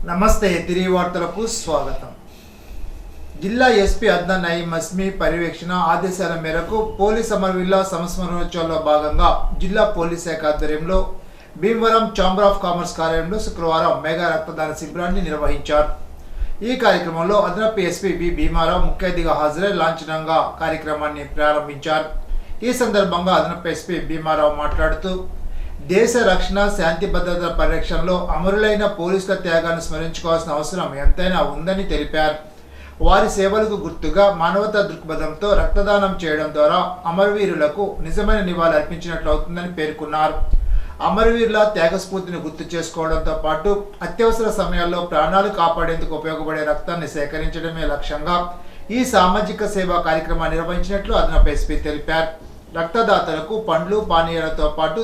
నమస్తే తిరిగి వార్తలకు స్వాగతం. జిల్లా ఎస్పీ అద్నాన్ నయీం అస్మీ పర్యవేక్షణ ఆదేశాల మేరకు పోలీస్ అమరవీరుల సంస్మరణోత్సవంలో భాగంగా జిల్లా పోలీస్ శాఖ ఆధ్వర్యంలో భీమవరం ఛాంబర్ ఆఫ్ కామర్స్ కార్యాలయంలో శుక్రవారం మెగా రక్తదాన శిబిరాన్ని నిర్వహించారు. ఈ కార్యక్రమంలో అదనపు ఎస్పీ బి భీమారావు ముఖ్య అతిథిగా హాజరై లాంఛనంగా కార్యక్రమాన్ని ప్రారంభించారు. ఈ సందర్భంగా అదనపు ఎస్పీ భీమారావు మాట్లాడుతూ దేశ రక్షణ శాంతి భద్రతల పరిరక్షణలో అమరులైన పోలీసుల త్యాగాన్ని స్మరించుకోవాల్సిన అవసరం ఎంతైనా ఉందని తెలిపారు. వారి సేవలకు గుర్తుగా మానవతా దృక్పథంతో రక్తదానం చేయడం ద్వారా అమరవీరులకు నిజమైన నివాళి అర్పించినట్లు అవుతుందని పేర్కొన్నారు. అమరవీరుల త్యాగస్ఫూర్తిని గుర్తు చేసుకోవడంతో పాటు అత్యవసర సమయాల్లో ప్రాణాలు కాపాడేందుకు ఉపయోగపడే రక్తాన్ని సేకరించడమే లక్ష్యంగా ఈ సామాజిక సేవా కార్యక్రమాన్ని నిర్వహించినట్లు అదనపు ఎస్పీ తెలిపారు. రక్తదాతలకు పండ్లు పానీయాలతో పాటు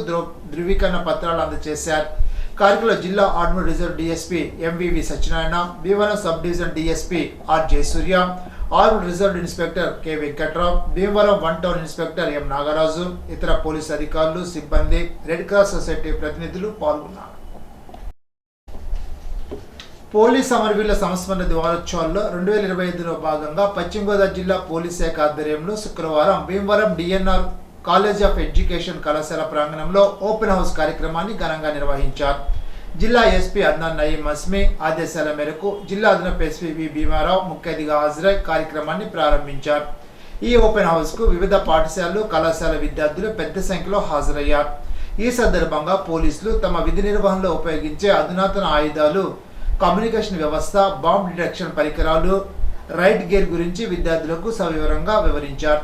ధృవీకరణ పత్రాలు అందజేశారు. కార్యక్రమంలో జిల్లా armed reserve DSP M V V Satyanarayana, Bhimavaram sub division DSP R Jayasurya, armed reserve inspector K Venkatrao, Bhimavaram 1 town inspector M Nagaraju, ఇతర పోలీసు అధికారులు, సిబ్బంది, రెడ్ క్రాస్ సొసైటీ ప్రతినిధులు పాల్గొన్నారు. పోలీస్ అమరవీరుల సంస్మరణ దినోత్సవాల్లో 2025లో భాగంగా పశ్చిమ గోదావరి జిల్లా పోలీస్ శాఖ ఆధ్వర్యంలో శుక్రవారం Bhimavaram DNR college of education కళాశాల ప్రాంగణంలో ఓపెన్ హౌస్ కార్యక్రమాన్ని ఘనంగా నిర్వహించారు. జిల్లా ఎస్పీ అద్నాన్ నయీం అస్మీ ఆదేశాల మేరకు జిల్లా అదనపు ఎస్పీ వి భీమారావు ముఖ్య అతిథిగా హాజరై కార్యక్రమాన్ని ప్రారంభించారు. ఈ ఓపెన్ హౌస్కు వివిధ పాఠశాలలు, కళాశాల విద్యార్థులు పెద్ద సంఖ్యలో హాజరయ్యారు. ఈ సందర్భంగా పోలీసులు తమ విధి నిర్వహణలో ఉపయోగించే అధునాతన ఆయుధాలు, కమ్యూనికేషన్ వ్యవస్థ, బాంబ్ డిటెక్షన్ పరికరాలు, రైట్ గేర్ గురించి విద్యార్థులకు సవివరంగా వివరించారు.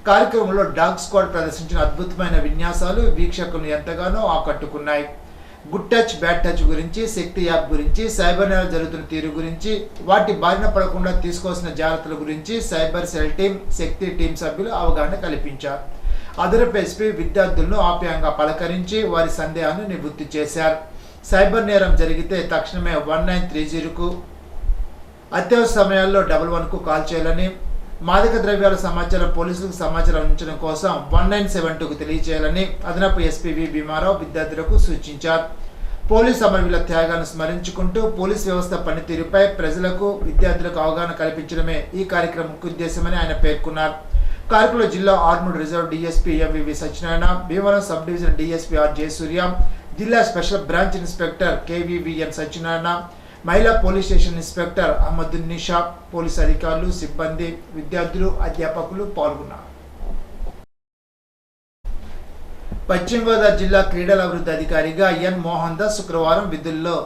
కార్యక్రమంలో డాగ్ స్క్వాడ్ ప్రదర్శించిన అద్భుతమైన విన్యాసాలు వీక్షకులను ఎంతగానో ఆకట్టుకున్నాయి. గుడ్ టచ్, బ్యాడ్ టచ్ గురించి, శక్తి యాప్ గురించి, సైబర్ నేరాలు జరుగుతున్న తీరు గురించి, వాటి బారిన పడకుండా తీసుకోవాల్సిన జాగ్రత్తల గురించి సైబర్ సెల్ టీం, శక్తి టీం సభ్యులు అవగాహన కల్పించారు. అదనపు ఎస్పీ విద్యార్థులను ఆప్యాయంగా పలకరించి వారి సందేహాలను నివృత్తి చేశారు. సైబర్ నేరం జరిగితే తక్షణమే 1930కు, అత్యవసర సమయాల్లో 11కు కాల్ చేయాలని, మాదక ద్రవ్యాల సమాచారం పోలీసులకు సమాచారం అందించడం కోసం 1972కు తెలియజేయాలని అదనపు ఎస్పీ వి భీమారావు విద్యార్థులకు సూచించారు. పోలీస్ అమరవీరుల త్యాగాన్ని స్మరించుకుంటూ పోలీస్ వ్యవస్థ పనితీరుపై ప్రజలకు, విద్యార్థులకు అవగాహన కల్పించడమే ఈ కార్యక్రమం ముఖ్య ఉద్దేశమని ఆయన పేర్కొన్నారు. కార్యక్రమంలో జిల్లా armed reserve DSP M V V Satyanarayana, Bhimavaram sub division DSP R Jayasurya, జిల్లా special branch inspector K V V N Satyanarayana, మహిళా police station inspector Ahmadun Nisha, police అధికారులు, సిబ్బంది, విద్యార్థులు, అధ్యాపకులు పాల్గొన్నారు. పశ్చిమ గోదావరి జిల్లా క్రీడల అభివృద్ధి అధికారిగా ఎన్ మోహన్ దాస్ శుక్రవారం విధుల్లో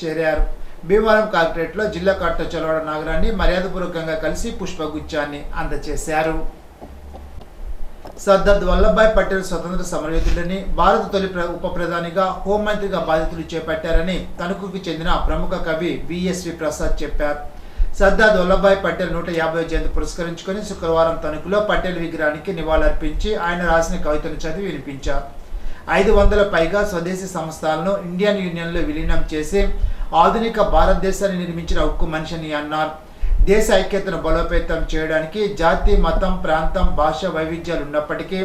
చేరారు. భీమవరం కలెక్టరేట్లో జిల్లా కలెక్టర్ చలవాడ నాగరాన్ని మర్యాదపూర్వకంగా కలిసి పుష్పగుచ్చాన్ని అందజేశారు. సర్దార్ వల్లభాయ్ పటేల్ స్వతంత్ర సమరయోధుడని, భారత తొలి ఉప ప్రధానిగా, హోంమంత్రిగా బాధ్యతలు చేపట్టారని తణుకుకు చెందిన ప్రముఖ కవి విఎస్వి ప్రసాద్ చెప్పారు. సర్దార్ వల్లభాయ్ పటేల్ 150వ జయంతి పురస్కరించుకొని శుక్రవారం తణుకులో పటేల్ విగ్రహానికి నివాళులర్పించి ఆయన రాసిన కవితను చదివి వినిపించారు. 500 పైగా స్వదేశీ సంస్థలను ఇండియన్ యూనియన్లో విలీనం చేసి ఆధునిక భారతదేశాన్ని నిర్మించిన ఉక్కు మనిషిని అన్నారు. దేశ ఐక్యతను బలోపేతం చేయడానికి జాతి, మతం, ప్రాంతం, భాష వైవిధ్యాలు ఉన్నప్పటికీ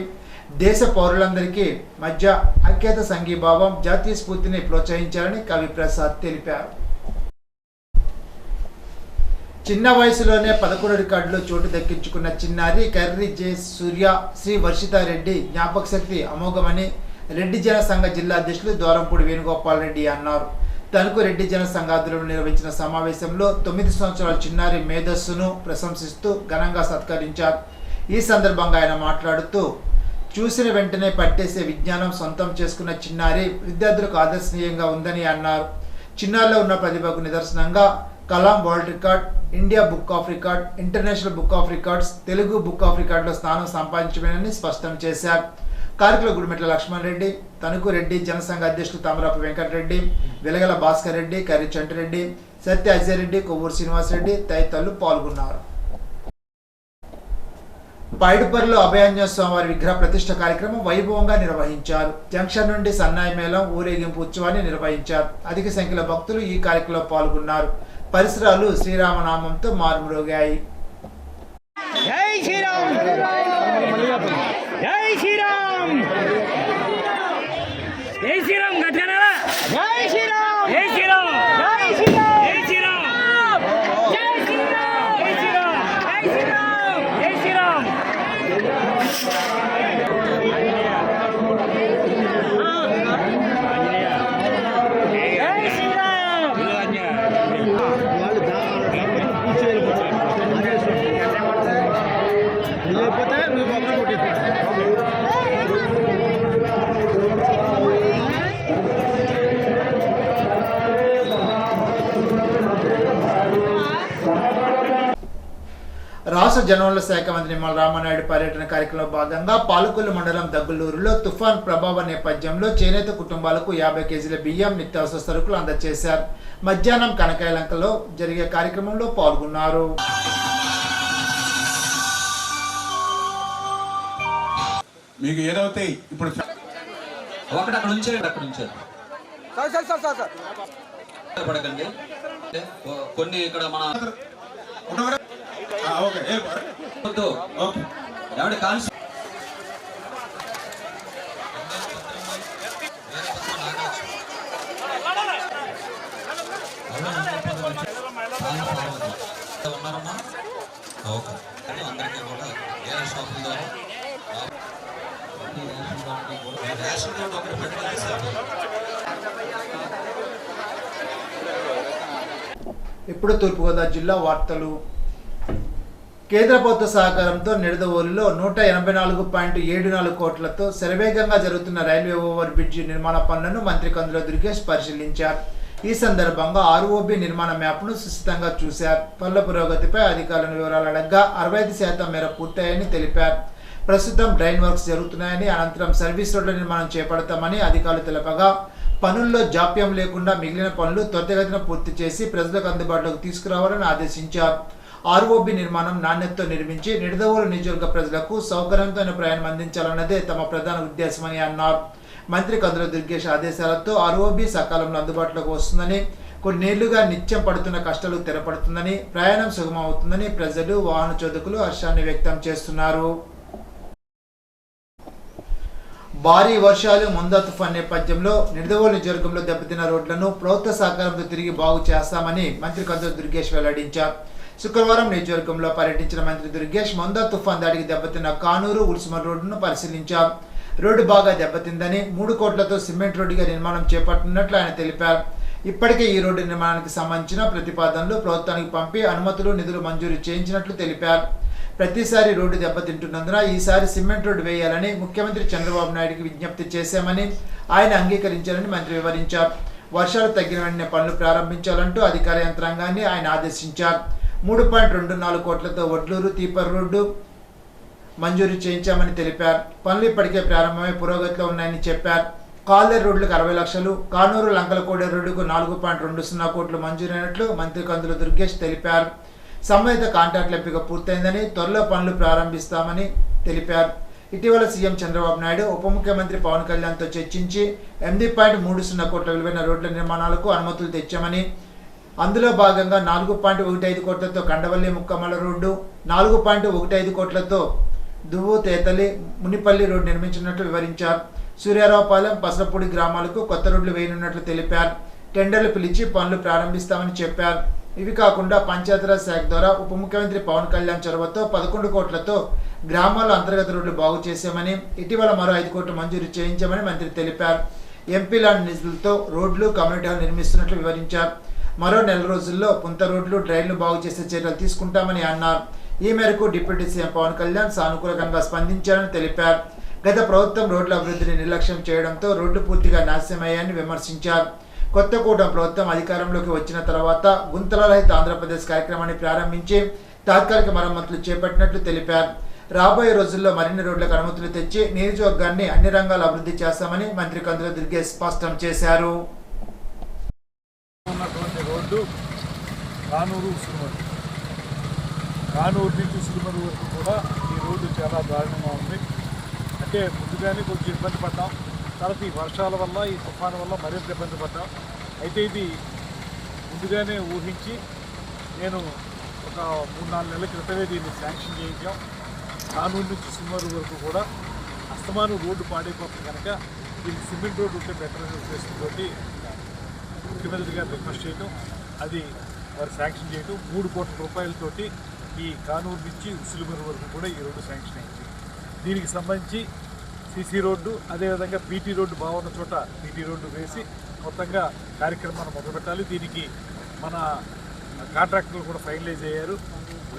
దేశ పౌరులందరికీ మధ్య ఐక్యత, సంఘీభావం, జాతీయ స్ఫూర్తిని ప్రోత్సహించారని కవి ప్రసాద్ తెలిపారు. చిన్న వయసులోనే 11 రికార్డులో చోటు దక్కించుకున్న చిన్నారి కర్రి జె సూర్య, శ్రీ వర్షితారెడ్డి జ్ఞాపక శక్తి అమోఘమని రెడ్డి జన సంఘ జిల్లా అధ్యక్షులు ద్వారంపూడి వేణుగోపాల్ రెడ్డి అన్నారు. తణుకు రెడ్డి జన సంఘాధ్వర్యంలో నిర్వహించిన సమావేశంలో 9 సంవత్సరాల చిన్నారి మేధస్సును ప్రశంసిస్తూ ఘనంగా సత్కరించారు. ఈ సందర్భంగా ఆయన మాట్లాడుతూ చూసిన వెంటనే పట్టేసే విజ్ఞానం సొంతం చేసుకున్న చిన్నారి విద్యార్థులకు ఆదర్శనీయంగా ఉందని అన్నారు. చిన్నారిలో ఉన్న ప్రతిభకు నిదర్శనంగా Kalam world record, India book of record, international book of records, Telugu book of రికార్డులో స్థానం సంపాదించమని స్పష్టం చేశారు. కార్యక్రమంలో గుడిమెట్ల లక్ష్మణ్ రెడ్డి, తణుకు రెడ్డి జనసంఘ అధ్యక్షులు తామరాపు వెంకటరెడ్డి, వెలగల భాస్కర్ రెడ్డి, కర్రి చంటిరెడ్డి, సత్య అజయ్ రెడ్డి, కొవ్వూరు శ్రీనివాసరెడ్డి తదితరులు పాల్గొన్నారు. పైడుపర్రిలో అభయాంజనేయ స్వామివారి విగ్రహ ప్రతిష్ఠ కార్యక్రమం వైభవంగా నిర్వహించారు. జంక్షన్ నుండి సన్నాయి మేళం, ఊరేగింపు ఉత్సవాన్ని నిర్వహించారు. అధిక సంఖ్యలో భక్తులు ఈ కార్యక్రమంలో పాల్గొన్నారు. పరిసరాలు శ్రీరామనామంతో మారుమ్రోగాయి. జై శ్రీరామ్, జై శ్రీరామ్, జై శ్రీరామ్, గట్టిగా జై శ్రీరామ్, జై శ్రీరామ్, జై శ్రీరామ్, జై శ్రీరామ్. రాష్ట్ర జనవరుల శాఖ మంత్రి నిమ్మల రామానాయుడు పర్యటన కార్యక్రమంలో భాగంగా పాలకొల్లు మండలం దగ్గులూరులో తుఫాన్ ప్రభావ నేపథ్యంలో చేనేత కుటుంబాలకు 50 కేజీల బియ్యం నిత్యావసర సరుకులు అందజేశారు. మధ్యాహ్నం కనకాయలంకలో జరిగే కార్యక్రమంలో పాల్గొన్నారు. మీకు ఏదైతే ఇప్పుడు ఒకటి అక్కడ ఉంచారు పడకండి. కొన్ని ఇక్కడ మన ఏమంటే కాన్స్ ఉన్నారమ్మా. ఓకే అందరికీ కూడా వేరే షాపుల ద్వారా రేషన్ కార్డు ఒకటి పెట్టాలి సార్. ఇప్పుడు తూర్పుగోదావరి జిల్లా వార్తలు. కేంద్ర ప్రభుత్వ సహకారంతో నిడదవోలులో 184.74 కోట్లతో శరవేగంగా జరుగుతున్న రైల్వే ఓవర్ బ్రిడ్జి నిర్మాణ పనులను మంత్రి కందుల దుర్గేష్ పరిశీలించారు. ఈ సందర్భంగా ROB నిర్మాణ మ్యాప్ను సుస్థితంగా చూశారు. పనుల పురోగతిపై అధికారులను వివరాలు అడగ్గా 65% మేర పూర్తయ్యాయని తెలిపారు. ప్రస్తుతం డ్రైన్ వర్క్స్ జరుగుతున్నాయని, అనంతరం సర్వీస్ రోడ్ల నిర్మాణం చేపడతామని అధికారులు తెలపగా పనుల్లో జాప్యం లేకుండా మిగిలిన పనులు త్వరితగతిన పూర్తి చేసి ప్రజలకు అందుబాటులోకి తీసుకురావాలని ఆదేశించారు. ROB నిర్మాణం నాణ్యతతో నిర్మించి నిడదవోలు నియోజకవర్గ ప్రజలకు సౌకర్యంతో ప్రయాణం అందించాలన్నదే తమ ప్రధాన ఉద్దేశమని అన్నారు. మంత్రి కందుల దుర్గేష్ ఆదేశాలతో ROB సకాలంలో అందుబాటులోకి వస్తుందని, కొన్నేళ్లుగా నిత్యం పడుతున్న కష్టాలు తెరపడుతుందని, ప్రయాణం సుగమవుతుందని ప్రజలు, వాహన చోదకులు హర్షాన్ని వ్యక్తం చేస్తున్నారు. భారీ వర్షాలు, ముందా తుఫాన్ నేపథ్యంలో నిడదవోలు నియోజకవర్గంలో దెబ్బతిన్న రోడ్లను ప్రభుత్వ సహకారంతో తిరిగి బాగు చేస్తామని మంత్రి కందుల దుర్గేష్ వెల్లడించారు. శుక్రవారం నియోజకవర్గంలో పర్యటించిన మంత్రి దుర్గేష్ ముందా తుఫాన్ దాడికి దెబ్బతిన్న కానూరు ఉల్సుమర్ రోడ్డును పరిశీలించారు. రోడ్డు బాగా దెబ్బతిందని 3 కోట్లతో సిమెంట్ రోడ్డుగా నిర్మాణం చేపట్టినట్లు ఆయన తెలిపారు. ఇప్పటికే ఈ రోడ్డు నిర్మాణానికి సంబంధించిన ప్రతిపాదనలు ప్రభుత్వానికి పంపి అనుమతులు, నిధులు మంజూరు చేయించినట్లు తెలిపారు. ప్రతిసారి రోడ్డు దెబ్బతింటున్నందున ఈసారి సిమెంట్ రోడ్డు వేయాలని ముఖ్యమంత్రి చంద్రబాబు నాయుడుకి విజ్ఞప్తి చేశామని ఆయన అంగీకరించారని మంత్రి వివరించారు. వర్షాలు తగ్గిన వెంటనే పనులు ప్రారంభించాలంటూ అధికార యంత్రాంగాన్ని ఆయన ఆదేశించారు. 3.24 కోట్లతో వడ్లూరు తీపర్ రోడ్డు మంజూరు చేయించామని తెలిపారు. పనులు ఇప్పటికే ప్రారంభమై పురోగతిలో ఉన్నాయని చెప్పారు. కాలేరు రోడ్లకు 60 లక్షలు, కానూరు లంకలకోడే రోడ్డుకు 4.20 కోట్లు మంజూరైనట్లు మంత్రి కందుల దుర్గేష్ తెలిపారు. సంబంధిత కాంట్రాక్టుల ఎంపిక పూర్తయిందని, త్వరలో పనులు ప్రారంభిస్తామని తెలిపారు. ఇటీవల సీఎం చంద్రబాబు నాయుడు ఉప ముఖ్యమంత్రి పవన్ కళ్యాణ్తో చర్చించి 8.30 కోట్ల విలువైన రోడ్ల నిర్మాణాలకు అనుమతులు తెచ్చామని, అందులో భాగంగా 4.15 కోట్లతో కండవల్లి ముక్కమల రోడ్డు, 4.15 కోట్లతో దువ్వు తేతలి మునిపల్లి రోడ్డు నిర్మించినట్లు వివరించారు. సూర్యారావుపాలెం, పసరపూడి గ్రామాలకు కొత్త రోడ్లు వేయనున్నట్లు తెలిపారు. టెండర్లు పిలిచి పనులు ప్రారంభిస్తామని చెప్పారు. ఇవి కాకుండా పంచాయతీరాజ్ శాఖ ద్వారా ఉప ముఖ్యమంత్రి పవన్ కళ్యాణ్ చొరవతో 11 కోట్లతో గ్రామాల అంతర్గత రోడ్లు బాగు చేశామని, ఇటీవల మరో 5 కోట్లు మంజూరు చేయించామని మంత్రి తెలిపారు. ఎంపీ ల్యాండ్ నిధులతో రోడ్లు, కమ్యూనిటీ హాల్ నిర్మిస్తున్నట్లు వివరించారు. మరో 4 రోజుల్లో పుంత రోడ్లు, డ్రైన్లు బాగు చేసే చర్యలు తీసుకుంటామని అన్నారు. ఈ మేరకు డిప్యూటీ సీఎం పవన్ కళ్యాణ్ సానుకూలంగా స్పందించారని తెలిపారు. గత ప్రభుత్వం రోడ్ల అభివృద్ధిని నిర్లక్ష్యం చేయడంతో రోడ్లు పూర్తిగా నాశనమయ్యాయని విమర్శించారు. కొత్త కూటమి ప్రభుత్వం అధికారంలోకి వచ్చిన తర్వాత గుంతల రహిత ఆంధ్రప్రదేశ్ కార్యక్రమాన్ని ప్రారంభించి తాత్కాలిక మరమ్మతులు చేపట్టినట్లు తెలిపారు. రాబోయే రోజుల్లో మరిన్ని రోడ్లకు అనుమతులు తెచ్చి నియోజకవర్గాన్ని అన్ని రంగాలు అభివృద్ధి చేస్తామని మంత్రి కందుల దుర్గేష్ స్పష్టం చేశారు. రోడ్డు కానూరు నుంచి ఉసులుమరు వరకు కూడా ఈ రోడ్డు చాలా దారుణంగా ఉంది. అంటే ముందుగానే కొంచెం ఇబ్బంది పడ్డాం, తర్వాత ఈ వర్షాల వల్ల, ఈ తుఫాను వల్ల మరింత ఇబ్బంది పడ్డాం. అయితే ఇది ముందుగానే ఊహించి నేను ఒక 3-4 నెలల క్రితమే దీన్ని శాంక్షన్ చేయించాం. కానూరు నుంచి ఉసులుమరు వరకు కూడా అస్తమానం రోడ్డు పాడైపోతుంది కనుక దీనికి సిమెంట్ రోడ్డు ఉంటే బెటర్ అనే ఉద్దేశంతో ముఖ్యమంత్రి గారు రిక్వెస్ట్ చేయడం, అది వారు శాంక్షన్ చేయడం, 3 కోట్ల రూపాయలతోటి ఈ కానూరు నుంచి ఉసులుమరు వరకు కూడా ఈ రోడ్డు శాంక్షన్ అయింది. దీనికి సంబంధించి సీసీ రోడ్డు, అదేవిధంగా బీటీ రోడ్డు బాగున్న చోట బీటీ రోడ్డు వేసి మొత్తంగా కార్యక్రమాన్ని మొదలుపెట్టాలి. దీనికి మన కాంట్రాక్టర్లు కూడా ఫైనలైజ్ అయ్యారు.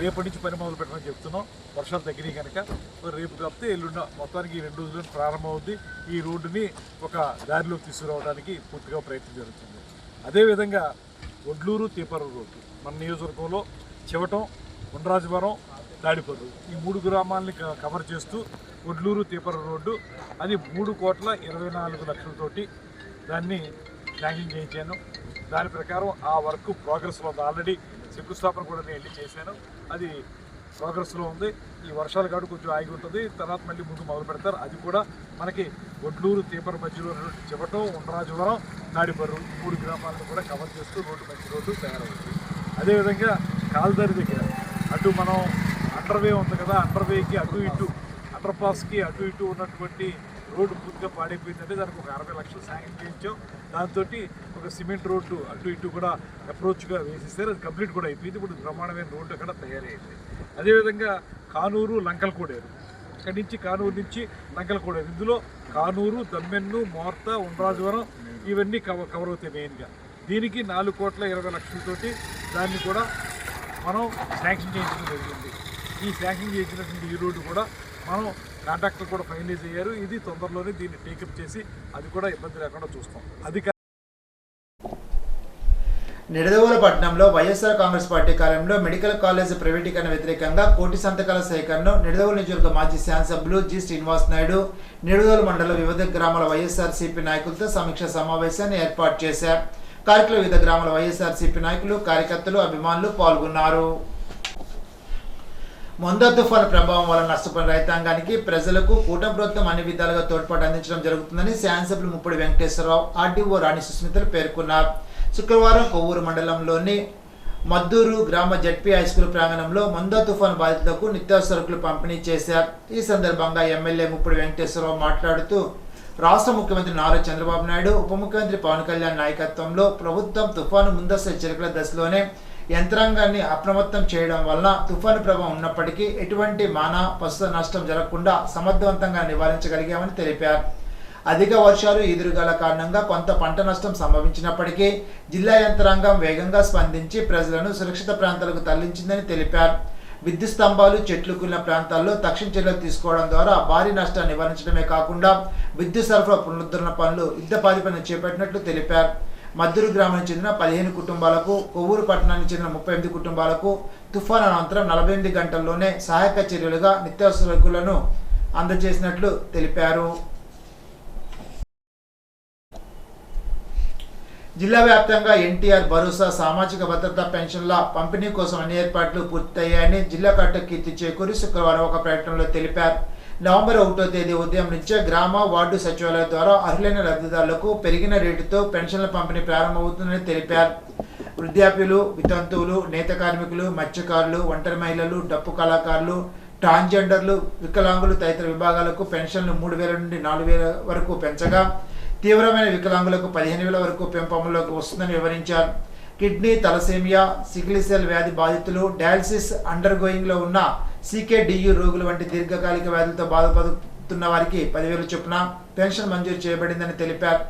రేపటి నుంచి పని మొదలు పెట్టమని చెప్తున్నాం. వర్షాలు తగ్గినాయి కనుక రేపు కాకపోతే ఎల్లుండ మొత్తానికి 2 రోజుల్లో ప్రారంభం అవుద్ది. ఈ రోడ్డుని ఒక దారిలోకి తీసుకురావడానికి పూర్తిగా ప్రయత్నం జరుగుతుంది. అదేవిధంగా వడ్లూరు తీపరు రోడ్డు మన నియోజకవర్గంలో చివటం, ఉండ్రాజవరం, తాడిపర్రు. ఈ 3 గ్రామాలని కవర్ చేస్తూ ఒడ్లూరు తీపర రోడ్డు అది 3,24,00,000తోటి దాన్ని ప్లానింగ్ చేయించాను. దాని ప్రకారం ఆ వర్క్ ప్రోగ్రెస్లో ఉంది. ఆల్రెడీ శంకుస్థాపన కూడా నేను వెళ్ళి చేశాను. అది ప్రోగ్రెస్లో ఉంది. ఈ వర్షాలు కాబట్టి కొంచెం ఆగి ఉంటుంది, తర్వాత మళ్ళీ ముందు మొదలు పెడతారు. అది కూడా మనకి ఒడ్లూరు తీపర మధ్యలో చివటం, ఉండ్రాజవరం, తాడిపర్రు 3 గ్రామాలను కూడా కవర్ చేస్తూ మంచి రోడ్డు తయారవుతుంది. అదేవిధంగా కాల్దారి దగ్గర అటు మనం అండర్వే ఉంది కదా, అండర్వేకి అటు ఇటు అండర్ పాస్కి అటు ఇటు ఉన్నటువంటి రోడ్డు పూర్తిగా పాడైపోయిందంటే దానికి ఒక 60 లక్షలు శాంక్షన్ చేయించాం. దాంతో ఒక సిమెంట్ రోడ్డు అటు ఇటు కూడా అప్రోచ్గా వేసిస్తారు. అది కంప్లీట్ కూడా అయిపోయింది. ఇప్పుడు బ్రహ్మాండమైన రోడ్డు అక్కడ తయారైంది. అదేవిధంగా కానూరు లంకలకోడేరు, ఇక్కడి నుంచి కానూరు నుంచి లంకలకోడేరు, ఇందులో కానూరు, దమ్మెన్ను, మోర్త, ఉండ్రాజవరం ఇవన్నీ కవర్ అవుతాయి మెయిన్గా. దీనికి 4,20,00,000తోటి దాన్ని కూడా మనం శాంక్షన్ చేయించడం జరిగింది. ఈ శాంక్షన్ చేయించినటువంటి ఈ రోడ్డు కూడా మనం కాంట్రాక్టర్ కూడా ఫైనలైజ్ అయ్యారు. ఇది తొందరలోనే దీన్ని టేకప్ చేసి అది కూడా ఇబ్బంది లేకుండా చూస్తాం. అది నిడదవోలు పట్టణంలో వైఎస్ఆర్ కాంగ్రెస్ పార్టీ కార్యాలయంలో మెడికల్ కాలేజ్ ప్రైవేటీకరణ వ్యతిరేకంగా కోటి సంతకాల సేకరణను నిడదవోలు నియోజకవర్గ మాజీ శాసనసభ్యులు జి శ్రీనివాస్ నాయుడు నిడదవోలు మండలం వివిధ గ్రామాల వైఎస్ఆర్సీపీ నాయకులతో సమీక్ష సమావేశాన్ని ఏర్పాటు చేశారు. కార్యక్రమంలో వివిధ గ్రామాల వైఎస్ఆర్సీపీ నాయకులు, కార్యకర్తలు, అభిమానులు పాల్గొన్నారు. మొందా తుఫాను ప్రభావం వల్ల నష్టపోయిన రైతాంగానికి ప్రజలకు కూటమి ప్రభుత్వం అన్ని విధాలుగా తోడ్పాటు అందించడం జరుగుతుందని శాసనసభ్యులు ముప్పడి వెంకటేశ్వరరావు, ఆర్డీఓ రాణి సుస్మితలు పేర్కొన్నారు. శుక్రవారం కొవ్వూరు మండలంలోని మద్దూరు గ్రామ జడ్పీ హైస్కూల్ ప్రాంగణంలో మొందా తుఫాను బాధితులకు నిత్యావసరకులు పంపిణీ చేశారు. ఈ సందర్భంగా ఎమ్మెల్యే ముప్పడి వెంకటేశ్వరరావు మాట్లాడుతూ రాష్ట్ర ముఖ్యమంత్రి నారా చంద్రబాబు నాయుడు, ఉప ముఖ్యమంత్రి పవన్ కళ్యాణ్ నాయకత్వంలో ప్రభుత్వం తుఫాను ముందస్తు హెచ్చరికల దశలోనే యంత్రాంగాన్ని అప్రమత్తం చేయడం వల్ల తుఫాను ప్రభావం ఉన్నప్పటికీ ఎటువంటి మానవ పశు నష్టం జరగకుండా సమర్థవంతంగా నివారించగలిగామని తెలిపారు. అధిక వర్షాలు, ఈదురుగాల కారణంగా కొంత పంట నష్టం సంభవించినప్పటికీ జిల్లా యంత్రాంగం వేగంగా స్పందించి ప్రజలను సురక్షిత ప్రాంతాలకు తరలించిందని తెలిపారు. విద్యుత్ స్తంభాలు, చెట్లు కూలిన ప్రాంతాల్లో తక్షణ చర్యలు తీసుకోవడం ద్వారా భారీ నష్టాన్ని నివారించడమే కాకుండా విద్యుత్ సరఫరా పునరుద్ధరణ పనులు యుద్ధపాధిపైన చేపట్టినట్లు తెలిపారు. మద్దూరు గ్రామానికి చెందిన 15 కుటుంబాలకు, కొవ్వూరు పట్టణానికి చెందిన 38 కుటుంబాలకు తుఫాను అనంతరం 48 గంటల్లోనే సహాయక చర్యలుగా నిత్యావసరకులను అందజేసినట్లు తెలిపారు. జిల్లా వ్యాప్తంగా ఎన్టీఆర్ భరోసా సామాజిక భద్రతా పెన్షన్ల పంపిణీ కోసం అన్ని ఏర్పాట్లు పూర్తయ్యాయని జిల్లా కలెక్టర్ కీర్తి చేకూరి శుక్రవారం ఒక ప్రకటనలో తెలిపారు. నవంబర్ 1వ తేదీ ఉదయం నుంచే గ్రామ, వార్డు సచివాలయం ద్వారా అర్హులైన లబ్ధిదారులకు పెరిగిన రేటుతో పెన్షన్ల పంపిణీ ప్రారంభమవుతుందని తెలిపారు. వృద్ధాప్యులు, వితంతువులు, నేత కార్మికులు, మత్స్యకారులు, ఒంటరి మహిళలు, డప్పు కళాకారులు, ట్రాన్స్జెండర్లు, వికలాంగులు తదితర విభాగాలకు పెన్షన్లు 3,000 నుండి 4,000 వరకు పెంచగా తీవ్రమైన వికలాంగులకు 15,000 వరకు పెంపు అమలులోకి వస్తుందని వివరించారు. కిడ్నీ, తలసేమియా, సికిల్ వ్యాధి బాధితులు, డయాలసిస్ అండర్ గోయింగ్లో ఉన్న CKDU రోగులు వంటి దీర్ఘకాలిక వ్యాధులతో బాధపడుతున్న వారికి 10,000 చొప్పున పెన్షన్ మంజూరు చేయబడిందని తెలిపారు.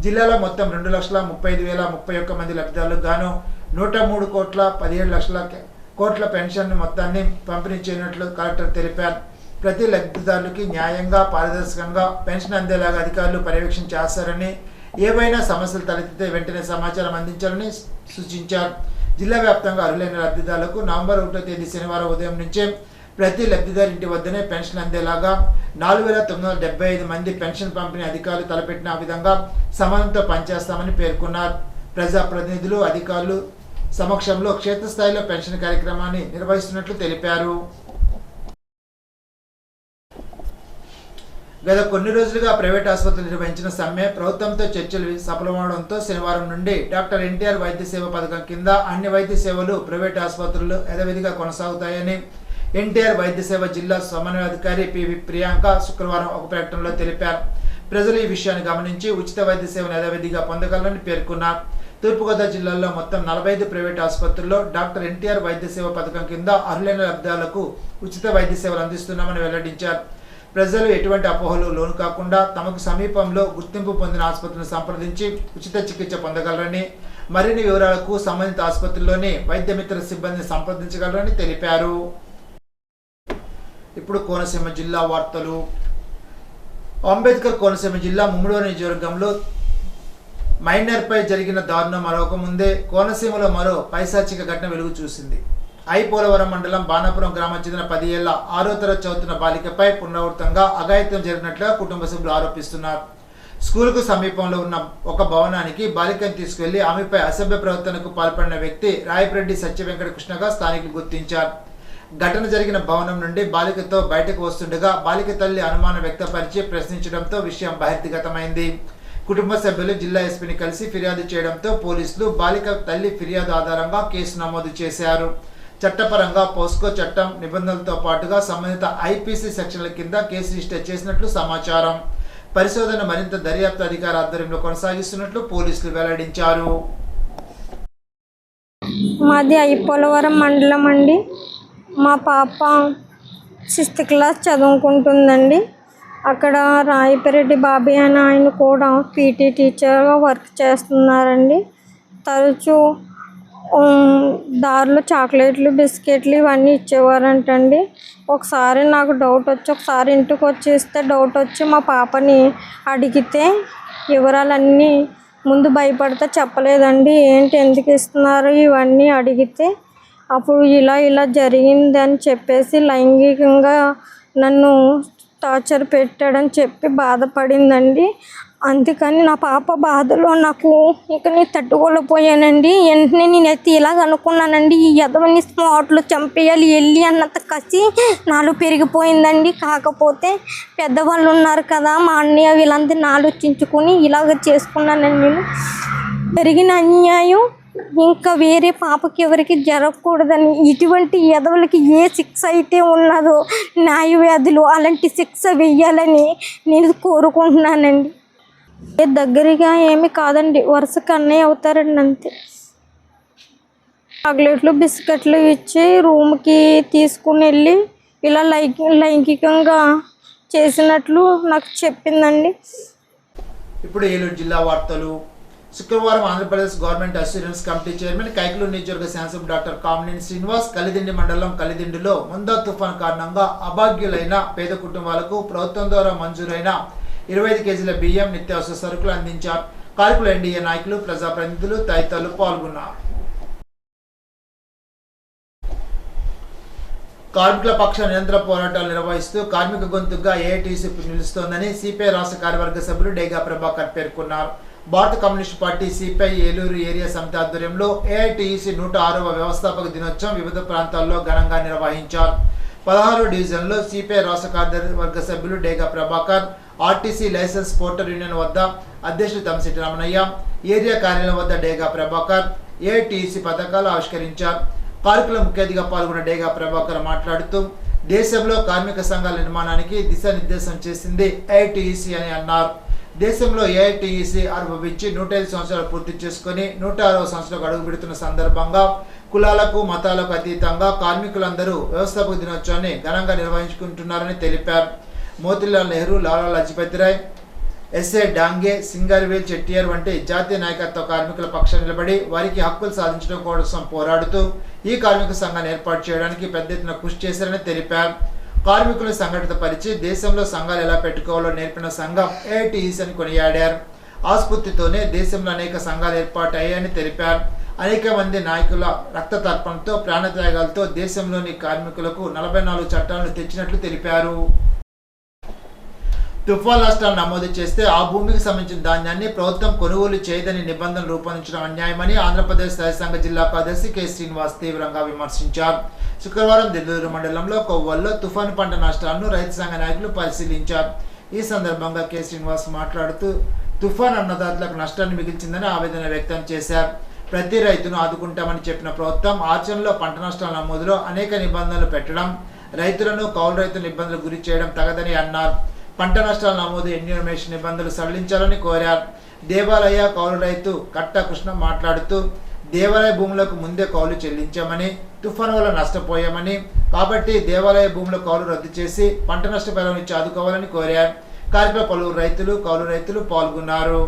జిల్లాలో మొత్తం 2,35,031 మంది లబ్ధిదారులకు గాను 103,17 కోట్ల పెన్షన్ మొత్తాన్ని పంపిణీ చేయనున్నట్లు కలెక్టర్ తెలిపారు. ప్రతి లబ్ధిదారులకి న్యాయంగా, పారదర్శకంగా పెన్షన్ అందేలాగా అధికారులు పర్యవేక్షణ చేస్తారని, ఏవైనా సమస్యలు తలెత్తితే వెంటనే సమాచారం అందించాలని సూచించారు. జిల్లా వ్యాప్తంగా అర్హులైన లబ్ధిదారులకు నవంబర్ 1వ తేదీ శనివారం ఉదయం నుంచే ప్రతి లబ్ధిదారు ఇంటి వద్దనే పెన్షన్ అందేలాగా 4,975 మంది పెన్షన్ పంపిణీ అధికారులు తలపెట్టిన విధంగా సమన్వయంతో పనిచేస్తామని పేర్కొన్నారు. ప్రజాప్రతినిధులు, అధికారులు సమక్షంలో క్షేత్రస్థాయిలో పెన్షన్ కార్యక్రమాన్ని నిర్వహిస్తున్నట్లు తెలిపారు. గత కొన్ని రోజులుగా ప్రైవేట్ ఆసుపత్రులు నిర్వహించిన సమ్మె ప్రభుత్వంతో చర్చలు సఫలమవడంతో శనివారం నుండి డాక్టర్ ఎన్టీఆర్ వైద్య సేవ పథకం కింద అన్ని వైద్య సేవలు ప్రైవేట్ ఆసుపత్రులు యథావిధిగా కొనసాగుతాయని ఎన్టీఆర్ వైద్య సేవ జిల్లా సమన్వయాధికారి పివి ప్రియాంక శుక్రవారం ఒక ప్రకటనలో తెలిపారు. ప్రజలు ఈ విషయాన్ని గమనించి ఉచిత వైద్య సేవను యథావిధిగా పొందగలరని పేర్కొన్నారు. తూర్పుగోదావరి జిల్లాలో మొత్తం 45 ప్రైవేట్ ఆసుపత్రుల్లో డాక్టర్ ఎన్టీఆర్ వైద్య సేవ పథకం కింద అర్హులైన లబ్ధిదారులకు ఉచిత వైద్య సేవలు అందిస్తున్నామని వెల్లడించారు. ప్రజలు ఎటువంటి అపోహలు లోను కాకుండా తమకు సమీపంలో గుర్తింపు పొందిన ఆసుపత్రిని సంప్రదించి ఉచిత చికిత్స పొందగలరని, మరిన్ని వివరాలకు సంబంధిత ఆసుపత్రిలోని వైద్య మిత్ర సిబ్బందిని సంప్రదించగలరని తెలిపారు. ఇప్పుడు కోనసీమ జిల్లా వార్తలు. అంబేద్కర్ కోనసీమ జిల్లా ముమ్మడివరం నియోజకవర్గంలో మైనర్పై జరిగిన దారుణం మరొక ముందే కోనసీమలో మరో పైశాచిక ఘటన వెలుగు చూసింది. పోలవరం మండలం బాణాపురం గ్రామం చెందిన 10 ఏళ్ల 6వ తరగతి చదువుతున్న బాలికపై పునరావృతంగా అఘాయిత్యం జరిగినట్లుగా కుటుంబ సభ్యులు ఆరోపిస్తున్నారు. స్కూలుకు సమీపంలో ఉన్న ఒక భవనానికి బాలికను తీసుకెళ్లి ఆమెపై అసభ్య ప్రవర్తనకు పాల్పడిన వ్యక్తి రాయపరెడ్డి సత్యవెంకట కృష్ణగా స్థానికులు గుర్తించారు. ఘటన జరిగిన భవనం నుండి బాలికతో బయటకు వస్తుండగా బాలిక తల్లి అనుమానం వ్యక్తపరిచి ప్రశ్నించడంతో విషయం బహిర్గతమైంది. కుటుంబ సభ్యులు జిల్లా ఎస్పీని కలిసి ఫిర్యాదు చేయడంతో పోలీసులు బాలిక తల్లి ఫిర్యాదు ఆధారంగా కేసు నమోదు చేశారు. చట్టపరంగా పోస్కో చట్టం నిబంధనలతో పాటుగా సంబంధిత ఐపీసీ సెక్షన్ల కింద కేసు రిజిస్టర్ చేసినట్లు సమాచారం. పరిశోధన మరింత దర్యాప్తు అధికార ఆధ్వర్యంలో కొనసాగిస్తున్నట్లు పోలీసులు వెల్లడించారు. మాది పోలవరం మండలం అండి. మా పాప 6th క్లాస్ చదువుకుంటుందండి. అక్కడ రాయపరెడ్డి బాబాయ్ అని ఆయన కూడా పీటీ టీచర్గా వర్క్ చేస్తున్నారండి. తరచూ దారిలో చాక్లెట్లు బిస్కెట్లు ఇవన్నీ ఇచ్చేవారంటండి. ఒకసారి నాకు డౌట్ వచ్చి ఒకసారి ఇంటికి వచ్చేస్తే డౌట్ వచ్చి మా పాపని అడిగితే వివరాలన్నీ ముందు భయపడితే చెప్పలేదండి. ఏంటి ఎందుకు ఇస్తున్నారు ఇవన్నీ అడిగితే అప్పుడు ఇలా జరిగింది అని చెప్పేసి లైంగికంగా నన్ను టార్చర్ పెట్టాడని చెప్పి బాధపడిందండి. అందుకని నా పాప బాధలో నాకు ఇక నేను తట్టుకోలేకపోయానండి. వెంటనే నేనైతే ఇలాగ అనుకున్నానండి, ఈ ఎదవని స్పాట్లో చంపేయాలి వెళ్ళి అన్నంత కసి నాలో పెరిగిపోయిందండి. కాకపోతే పెద్దవాళ్ళు ఉన్నారు కదా, మా అన్నయ్య వీళ్ళందరినీ ఆలోచించుకొని ఇలాగ చేసుకున్నానండి. నేను జరిగిన అన్యాయం ఇంకా వేరే పాపకి ఎవరికి జరగకూడదని, ఇటువంటి ఎదవులకి ఏ శిక్ష అయితే ఉన్నదో న్యాయవ్యాధులు అలాంటి శిక్ష వెయ్యాలని నేను కోరుకుంటున్నానండి. దగ్గరగా ఏమి కాదండి, వరుసకు అన్నయ్య అవుతారండి అంతే. చాక్లెట్లు బిస్కెట్లు ఇచ్చి రూమ్కి తీసుకుని వెళ్ళి ఇలా లైంగికంగా చేసినట్లు నాకు చెప్పిందండి. ఇప్పుడు ఏలూరు జిల్లా వార్తలు. శుక్రవారం Andhra Pradesh government assurance committee chairman Kaikaluru నియోజకవర్గ శాసనసభ్యుడు డాక్టర్ కామినేని శ్రీనివాస్ కలిదిండి మండలం కలిదిండిలో ముందా తుఫాన్ కారణంగా అభాగ్యులైన పేద కుటుంబాలకు ప్రభుత్వం ద్వారా మంజూరైన 25 కేజీల బియ్యం నిత్యావసర సరుకులు అందించారు. కార్మికులు, ఎన్డీఏ నాయకులు, ప్రజాప్రతినిధులు తదితరులు పాల్గొన్నారు. కార్మికుల పక్ష నిరంతర పోరాటాలు నిర్వహిస్తూ కార్మిక గొంతుగా ఏఐటీసీ నిలుస్తోందని సిపిఐ రాష్ట్ర కార్యవర్గ సభ్యులు డేగా ప్రభాకర్ పేర్కొన్నారు. భారత communist party CPI Eluru area సమితి ఆధ్వర్యంలో ఏఐటీసీ 106వ వ్యవస్థాపక దినోత్సవం వివిధ ప్రాంతాల్లో ఘనంగా నిర్వహించారు. 16వ డివిజన్లో సిపిఐ రాష్ట్ర కార్యవర్గ సభ్యులు Dega Prabhakar, RTC license porter union వద్ద అధ్యక్షులు తమ్మిశెట్టి రమణయ్య, ఏరియా కార్యాలయం వద్ద డేగా ప్రభాకర్ ఏఐటీసీ పథకాలు ఆవిష్కరించారు. కార్మికుల ముఖ్య అతిథిగా పాల్గొన్న డేగా ప్రభాకర్ మాట్లాడుతూ దేశంలో కార్మిక సంఘాల నిర్మాణానికి దిశానిర్దేశం చేసింది ఏఐటీసీ అని అన్నారు. దేశంలో ఏఐటీసీ ఆవిర్భవించి 105 సంవత్సరాలు పూర్తి చేసుకుని 106వ సంవత్సరంలో అడుగు పెడుతున్న సందర్భంగా కులాలకు మతాలకు అతీతంగా కార్మికులందరూ వ్యవస్థాపక దినోత్సవాన్ని ఘనంగా నిర్వహించుకుంటున్నారని తెలిపారు. మోతీలాల్ నెహ్రూ, లాలా లజపతి రాయ్, ఎస్ఏ డాంగే, సింగారవేల్ చెట్టియార్ వంటి జాతీయ నాయకత్వ కార్మికుల పక్షాన నిలబడి వారికి హక్కులు సాధించడం కోసం పోరాడుతూ ఈ కార్మిక సంఘాన్ని ఏర్పాటు చేయడానికి పెద్ద ఎత్తున కృషి చేశారని తెలిపారు. కార్మికులను సంఘటిత పరిచి దేశంలో సంఘాలు ఎలా పెట్టుకోవాలో నేర్పిన సంఘం ఏఐటీసీ అని కొనియాడారు. ఆ స్ఫూర్తితోనే దేశంలో అనేక సంఘాలు ఏర్పాటు అయ్యాయని తెలిపారు. అనేక మంది నాయకుల రక్తతర్పణతో, ప్రాణత్యాగాలతో దేశంలోని కార్మికులకు 44 చట్టాలను తెచ్చినట్లు తెలిపారు. తుఫాన్ నష్టాలు నమోదు చేస్తే ఆ భూమికి సంబంధించిన ధాన్యాన్ని ప్రభుత్వం కొనుగోలు చేయదని నిబంధనలు రూపొందించడం అన్యాయమని ఆంధ్రప్రదేశ్ రైతు సంఘ జిల్లా కార్యదర్శి కె శ్రీనివాస్ తీవ్రంగా విమర్శించారు. శుక్రవారం దిల్లూరు మండలంలో కొవ్వల్లో తుఫాను పంట నష్టాలను రైతు సంఘ నాయకులు పరిశీలించారు. ఈ సందర్భంగా కె శ్రీనివాస్ మాట్లాడుతూ తుఫాన్ అన్నదాతలకు నష్టాన్ని మిగిల్చిందని ఆవేదన వ్యక్తం చేశారు. ప్రతి రైతును ఆదుకుంటామని చెప్పిన ప్రభుత్వం ఆచరణలో పంట నష్టాల నమోదులో అనేక నిబంధనలు పెట్టడం, రైతులను కౌలు రైతులను ఇబ్బందులు గురి చేయడం తగదని అన్నారు. పంట నష్టాల నమోదు ఎన్యూమరేషన్ నిబంధనలు సడలించాలని కోరారు. దేవాలయ కౌలు రైతు కట్ట కృష్ణ మాట్లాడుతూ దేవాలయ భూములకు ముందే కౌలు చెల్లించామని, తుఫాను వల్ల నష్టపోయామని, కాబట్టి దేవాలయ భూముల కౌలు రద్దు చేసి పంట నష్ట పరిహారం ఇచ్చి ఆదుకోవాలని కోరారు. కార్యక్రమంలో పలువురు రైతులు, కౌలు రైతులు పాల్గొన్నారు.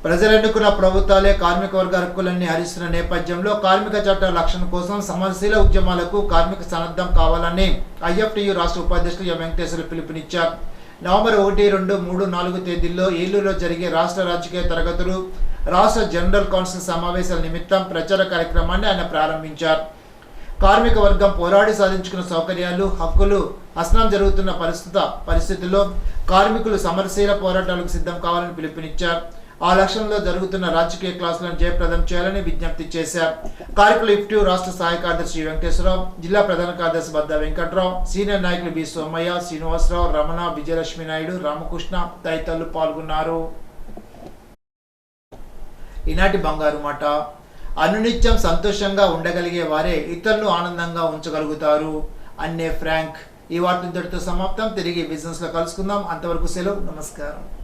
ప్రజలు ఎన్నుకున్న ప్రభుత్వాలే కార్మిక వర్గ హక్కులన్నీ హరిస్తున్న నేపథ్యంలో కార్మిక చట్టాల రక్షణ కోసం సమరశీల ఉద్యమాలకు కార్మిక సన్నద్ధం కావాలని ఐఎఫ్టియు రాష్ట్ర ఉపాధ్యక్షులు ఎం వెంకటేశ్వర్లు పిలుపునిచ్చారు. నవంబర్ 1, 2, 3, 4 తేదీల్లో ఏలూరులో జరిగే రాష్ట్ర రాజకీయ తరగతులు రాష్ట్ర జనరల్ కౌన్సిల్ సమావేశాల నిమిత్తం ప్రచార కార్యక్రమాన్ని ఆయన ప్రారంభించారు. కార్మిక వర్గం పోరాడి సాధించుకున్న సౌకర్యాలు, హక్కులు అసనం జరుగుతున్న పరిస్థితుల్లో కార్మికులు సమరశీల పోరాటాలకు సిద్ధం కావాలని పిలుపునిచ్చారు. ఆ లక్ష్యంలో జరుగుతున్న రాజకీయ క్లాసులను జయప్రదం చేయాలని విజ్ఞప్తి చేశారు. కార్మికుల ఇఫ్ట్యూ రాష్ట్ర సహాయ కార్యదర్శి వెంకటేశ్వరరావు, జిల్లా ప్రధాన కార్యదర్శి బద్ద వెంకట్రావు, సీనియర్ నాయకులు బి సోమయ్య, శ్రీనివాసరావు, రమణ, విజయలక్ష్మి నాయుడు, రామకృష్ణ తదితరులు పాల్గొన్నారు. ఈనాటి బంగారు మాట. అనునిత్యం సంతోషంగా ఉండగలిగే వారే ఇతరులను ఆనందంగా ఉంచగలుగుతారు. అన్నే ఫ్రాంక్. ఈ వార్త ఇంతటితో సమాప్తం. తిరిగి బిజినెస్ లో కలుసుకుందాం. అంతవరకు సెలవు. నమస్కారం.